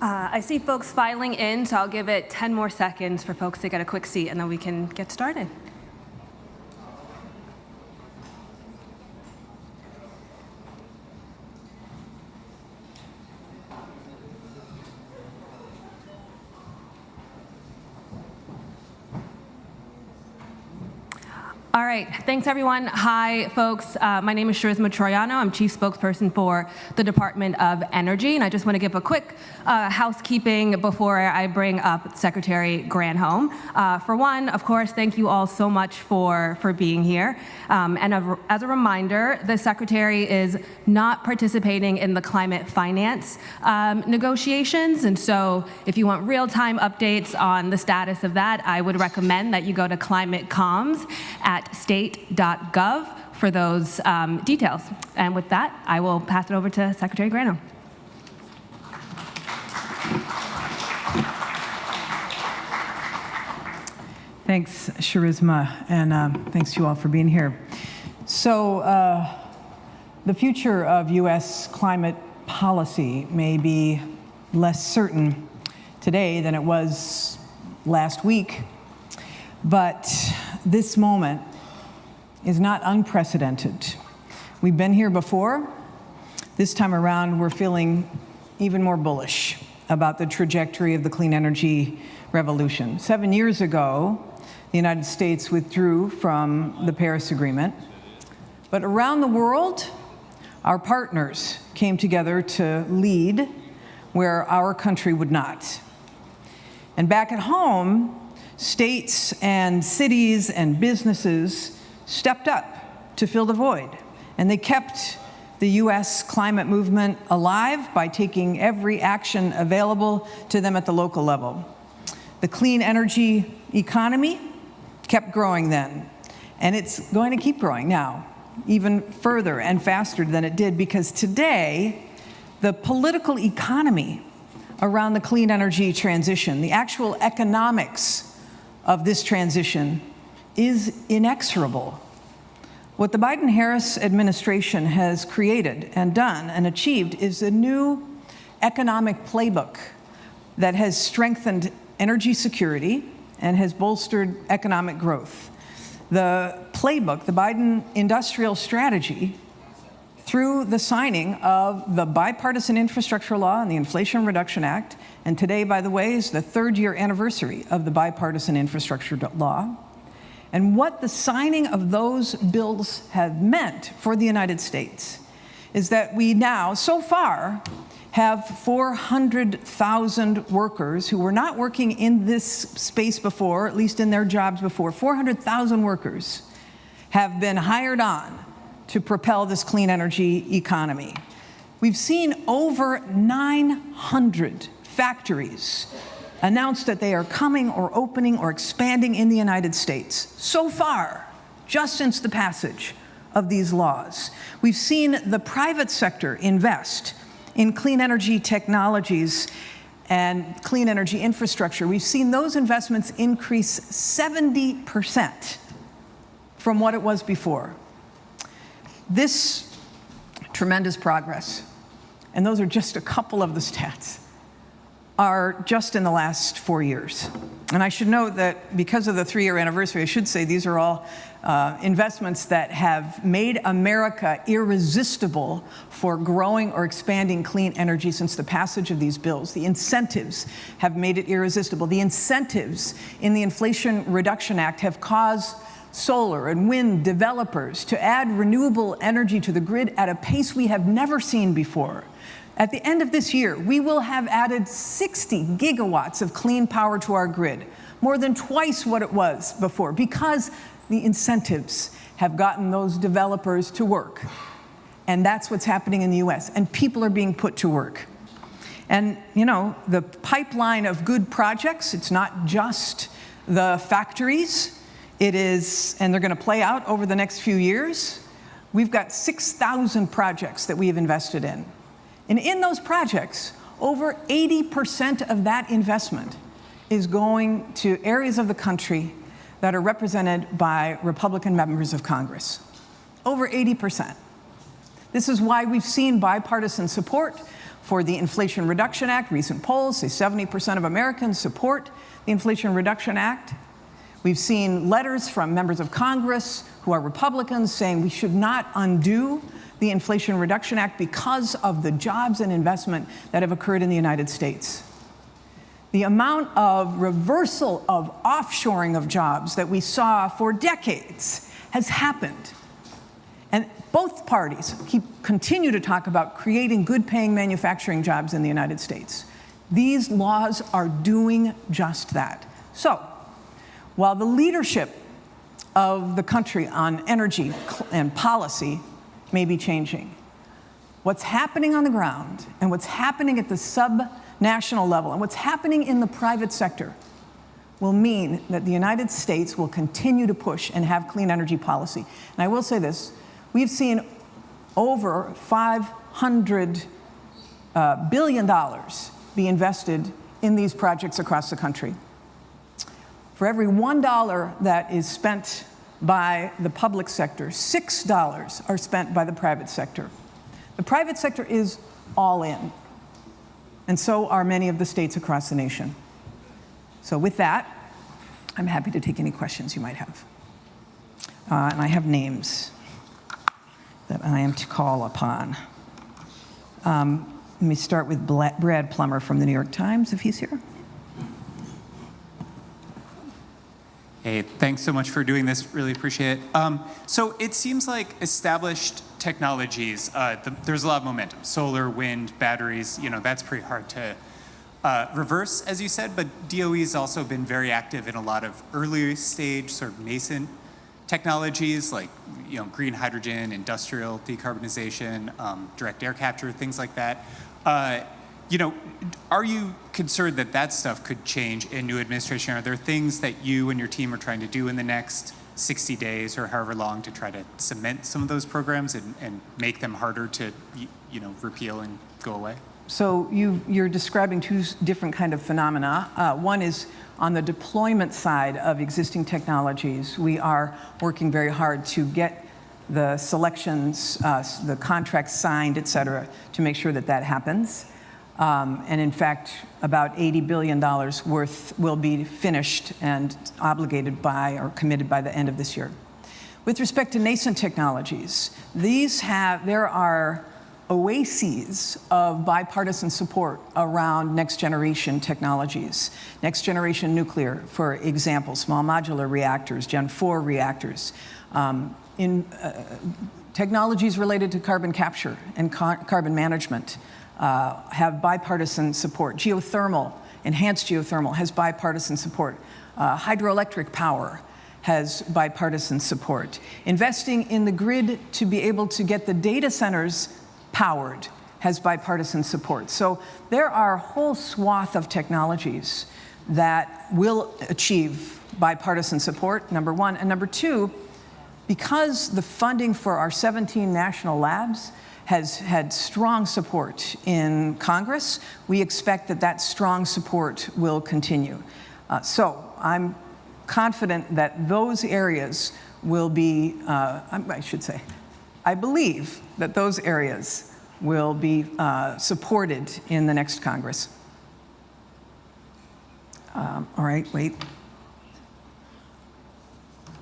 I see folks filing in, so I'll give it 10 more seconds for folks to get a quick seat, and then we can get started. All right, thanks everyone. Hi folks, my name is Charisma Troiano. I'm Chief Spokesperson for the Department of Energy, and I just want to give a quick housekeeping before I bring up Secretary Granholm. For one, of course, thank you all so much for being here. As a reminder, the Secretary is not participating in the climate finance negotiations, and so if you want real-time updates on the status of that, I would recommend that you go to Climate Comms at state.gov for those details. And with that, I will pass it over to Secretary Granholm. Thanks, Charisma, and thanks to you all for being here. So the future of U.S. climate policy may be less certain today than it was last week, but this moment is not unprecedented. We've been here before. This time around, we're feeling even more bullish about the trajectory of the clean energy revolution. 7 years ago, the United States withdrew from the Paris Agreement, but around the world, our partners came together to lead where our country would not. And back at home, states and cities and businesses stepped up to fill the void, and they kept the U.S. climate movement alive by taking every action available to them at the local level. The clean energy economy kept growing then, and it's going to keep growing now, even further and faster than it did, because today, the political economy around the clean energy transition, the actual economics of this transition, is inexorable. What the Biden-Harris administration has created and done and achieved is a new economic playbook that has strengthened energy security and has bolstered economic growth. The playbook, the Biden industrial strategy, through the signing of the bipartisan infrastructure law and the Inflation Reduction Act, and today, by the way, is the third-year anniversary of the bipartisan infrastructure law, and what the signing of those bills have meant for the United States is that we now, so far, have 400,000 workers who were not working in this space before, at least in their jobs before. 400,000 workers have been hired on to propel this clean energy economy. We've seen over 900 factories announced that they are coming or opening or expanding in the United States so far, just since the passage of these laws. We've seen the private sector invest in clean energy technologies and clean energy infrastructure. We've seen those investments increase 70% from what it was before. This tremendous progress, and those are just a couple of the stats, are just in the last 4 years. And I should note that because of the 3-year anniversary, I should say these are all investments that have made America irresistible for growing or expanding clean energy since the passage of these bills. The incentives have made it irresistible. The incentives in the Inflation Reduction Act have caused solar and wind developers to add renewable energy to the grid at a pace we have never seen before. At the end of this year, we will have added 60 gigawatts of clean power to our grid, more than twice what it was before, because the incentives have gotten those developers to work. And that's what's happening in the US, and people are being put to work. And, you know, the pipeline of good projects, it's not just the factories, it is, and they're going to play out over the next few years. We've got 6,000 projects that we have invested in. And in those projects, over 80% of that investment is going to areas of the country that are represented by Republican members of Congress. Over 80%. This is why we've seen bipartisan support for the Inflation Reduction Act. Recent polls say 70% of Americans support the Inflation Reduction Act. We've seen letters from members of Congress who are Republicans saying we should not undo the Inflation Reduction Act because of the jobs and investment that have occurred in the United States. The amount of reversal of offshoring of jobs that we saw for decades has happened. And both parties continue to talk about creating good-paying manufacturing jobs in the United States. These laws are doing just that. So, while the leadership of the country on energy and policy may be changing, what's happening on the ground and what's happening at the sub-national level and what's happening in the private sector will mean that the United States will continue to push and have clean energy policy. And I will say this, we've seen over $500 billion be invested in these projects across the country. For every $1 that is spent by the public sector, $6 are spent by the private sector. The private sector is all in, and so are many of the states across the nation. So with that, I'm happy to take any questions you might have. And I have names that I am to call upon. Let me start with Brad Plummer from the New York Times, if he's here. Hey, thanks so much for doing this. Really appreciate it. So it seems like established technologies, there's a lot of momentum. Solar, wind, batteries, that's pretty hard to reverse, as you said, but DOE's also been very active in a lot of early stage, sort of nascent technologies like green hydrogen, industrial decarbonization, direct air capture, things like that. Are you concerned that that stuff could change in new administration? Are there things that you and your team are trying to do in the next 60 days or however long to try to cement some of those programs and make them harder to, repeal and go away? So you're describing two different kind of phenomena. One is on the deployment side of existing technologies. We are working very hard to get the selections, the contracts signed, et cetera, to make sure that that happens. And in fact, about $80 billion worth will be finished and obligated by or committed by the end of this year. With respect to nascent technologies, there are oases of bipartisan support around next generation technologies. Next generation nuclear, for example, small modular reactors, Gen 4 reactors. Technologies related to carbon capture and carbon management have bipartisan support. Geothermal, enhanced geothermal, has bipartisan support. Hydroelectric power has bipartisan support. Investing in the grid to be able to get the data centers powered has bipartisan support. So there are a whole swath of technologies that will achieve bipartisan support, number one. And number two, because the funding for our 17 national labs has had strong support in Congress, we expect that that strong support will continue. So I'm confident that those areas will be, I believe that those areas will be supported in the next Congress. All right, wait.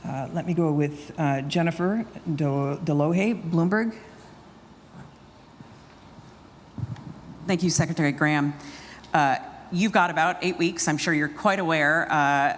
Let me go with Jennifer Delohe, Bloomberg. Thank you, Secretary Graham. You've got about 8 weeks, I'm sure you're quite aware,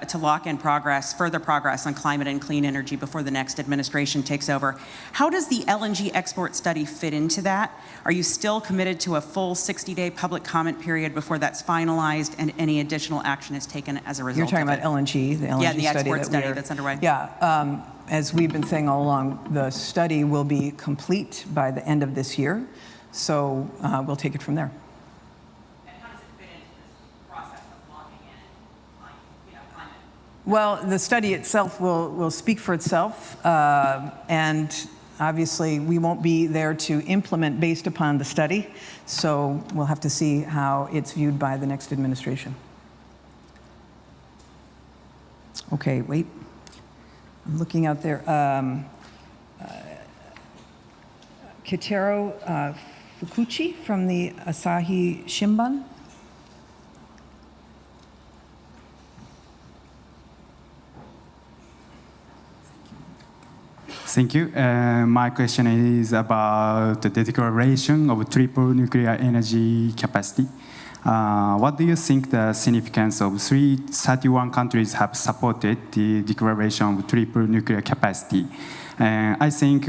to lock in further progress on climate and clean energy before the next administration takes over. How does the LNG export study fit into that? Are you still committed to a full 60-day public comment period before that's finalized and any additional action is taken as a result of it? You're talking about LNG, the LNG study, the export study that that's underway. Yeah, as we've been saying all along, the study will be complete by the end of this year, so we'll take it from there. Well, the study itself will speak for itself, and obviously we won't be there to implement based upon the study, so we'll have to see how it's viewed by the next administration. Okay, wait. I'm looking out there. Quintero Fukuchi from the Asahi Shimbun. Thank you. My question is about the declaration of triple nuclear energy capacity. What do you think the significance of 31 countries have supported the declaration of triple nuclear capacity? I think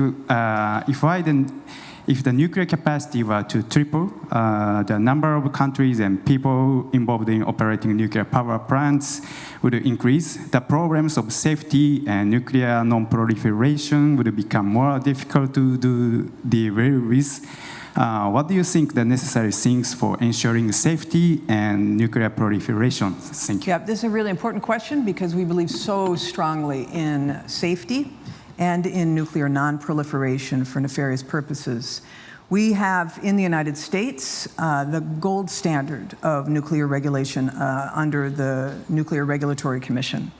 if the nuclear capacity were to triple, the number of countries and people involved in operating nuclear power plants would increase. The problems of safety and nuclear non-proliferation would become more difficult to deal with. What do you think the necessary things for ensuring safety and nuclear proliferation? Thank you. Yeah, this is a really important question because we believe so strongly in safety and in nuclear non-proliferation for nefarious purposes. We have in the United States the gold standard of nuclear regulation under the Nuclear Regulatory Commission.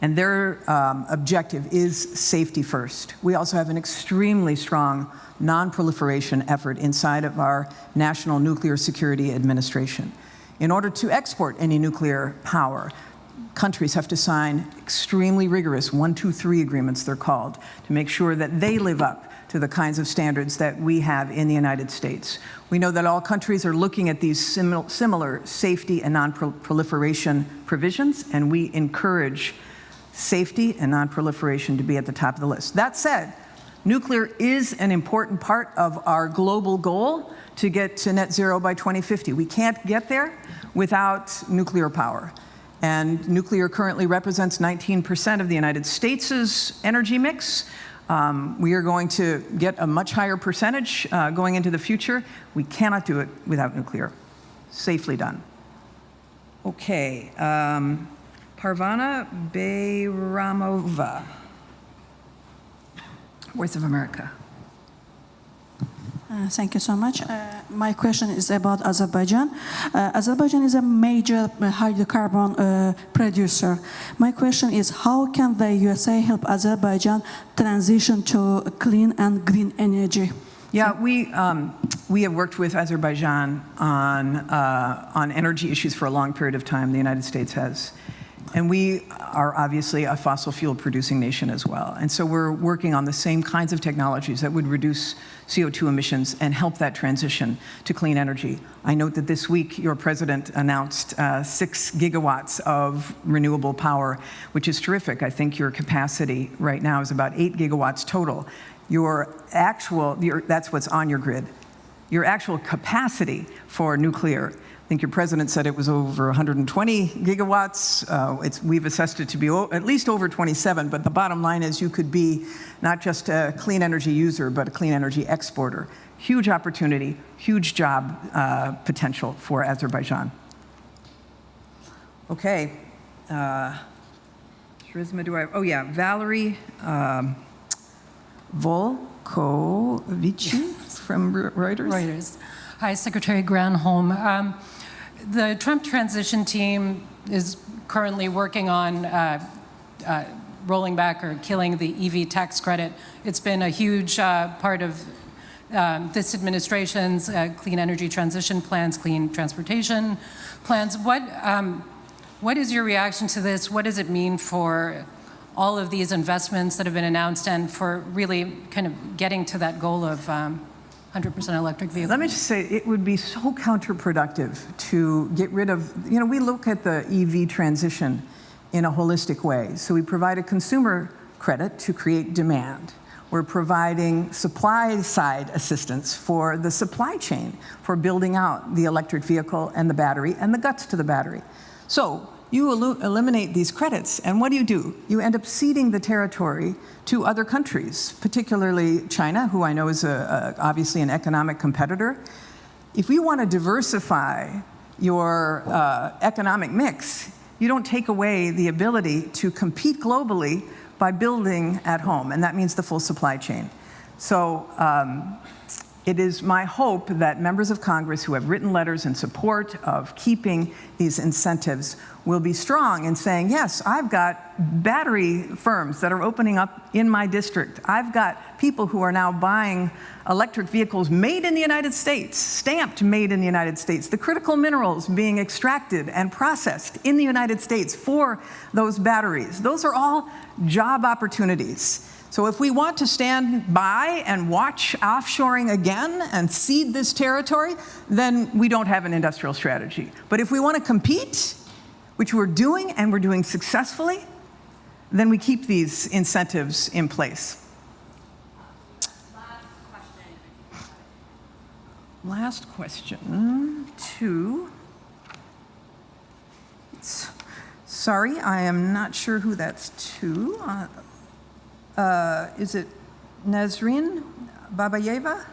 And their objective is safety first. We also have an extremely strong non-proliferation effort inside of our National Nuclear Security Administration. In order to export any nuclear power, countries have to sign extremely rigorous 1, 2, 3 agreements, they're called, to make sure that they live up to the kinds of standards that we have in the United States. We know that all countries are looking at these similar safety and non-proliferation provisions, and we encourage safety and non-proliferation to be at the top of the list. That said, nuclear is an important part of our global goal to get to net zero by 2050. We can't get there without nuclear power. And nuclear currently represents 19% of the United States' energy mix. We are going to get a much higher percentage going into the future. We cannot do it without nuclear. Safely done. Okay. Parvana Bayramova, Voice of America. Thank you so much. My question is about Azerbaijan. Azerbaijan is a major hydrocarbon producer. My question is, how can the USA help Azerbaijan transition to clean and green energy? Yeah, we have worked with Azerbaijan on energy issues for a long period of time. The United States has. And we are obviously a fossil fuel producing nation as well. And so we're working on the same kinds of technologies that would reduce CO2 emissions and help that transition to clean energy. I note that this week your president announced 6 gigawatts of renewable power, which is terrific. I think your capacity right now is about 8 gigawatts total. That's what's on your grid. Your actual capacity for nuclear, I think your president said it was over 120 gigawatts. We've assessed it to be at least over 27, but the bottom line is you could be not just a clean energy user, but a clean energy exporter. Huge opportunity, huge job potential for Azerbaijan. Okay. Charisma, Valerie Volkovici from Reuters. Reuters. Hi, Secretary Granholm. The Trump transition team is currently working on rolling back or killing the EV tax credit. It's been a huge part of this administration's clean energy transition plans, clean transportation plans. What is your reaction to this? What does it mean for all of these investments that have been announced and for really kind of getting to that goal of 100% electric vehicles? Let me just say, it would be so counterproductive to get rid of, we look at the EV transition in a holistic way. So we provide a consumer credit to create demand. We're providing supply side assistance for the supply chain for building out the electric vehicle and the battery and the guts to the battery. So you eliminate these credits, and what do? You end up ceding the territory to other countries, particularly China, who I know is obviously an economic competitor. If you want to diversify your economic mix, you don't take away the ability to compete globally by building at home, and that means the full supply chain. So It is my hope that members of Congress who have written letters in support of keeping these incentives will be strong in saying, yes, I've got battery firms that are opening up in my district. I've got people who are now buying electric vehicles made in the United States, stamped made in the United States, the critical minerals being extracted and processed in the United States for those batteries. Those are all job opportunities. So if we want to stand by and watch offshoring again and cede this territory, then we don't have an industrial strategy. But if we want to compete, which we're doing and we're doing successfully, then we keep these incentives in place. Last question to, sorry, I am not sure who that's to. Is it Nazreen Babayeva?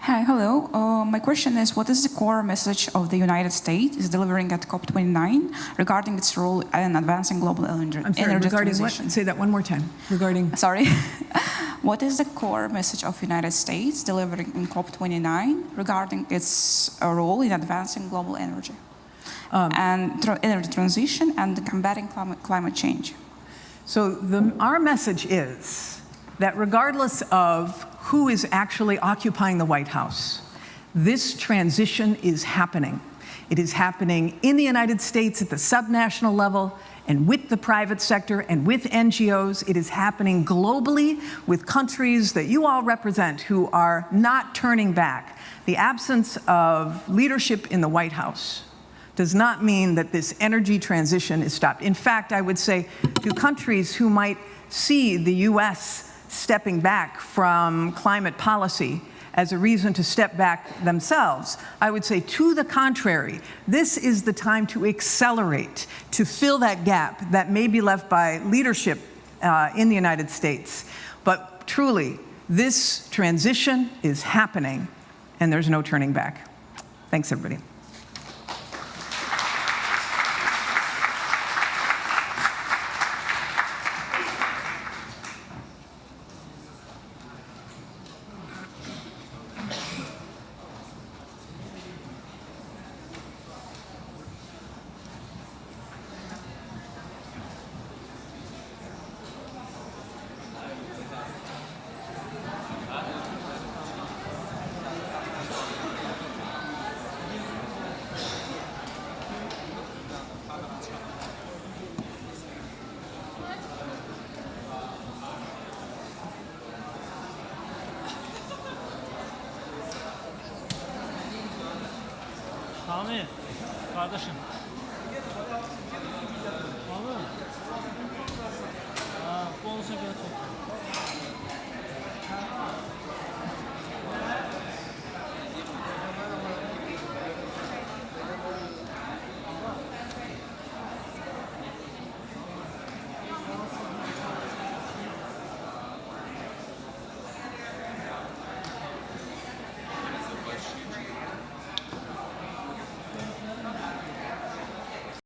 Hi, hello. My question is, what is the core message of the United States is delivering at COP29 regarding its role in advancing global energy Regarding transition? what? Say that one more time. Regarding. Sorry. What is the core message of United States delivering in COP29 regarding its role in advancing global energy and energy transition and combating climate change? So our message is that regardless of who is actually occupying the White House, this transition is happening. It is happening in the United States at the subnational level and with the private sector and with NGOs. It is happening globally with countries that you all represent who are not turning back. The absence of leadership in the White House does not mean that this energy transition is stopped. In fact, I would say to countries who might see the US stepping back from climate policy as a reason to step back themselves, I would say to the contrary, this is the time to accelerate, to fill that gap that may be left by leadership in the United States. But truly, this transition is happening and there's no turning back. Thanks, everybody. Sami, kardeşim.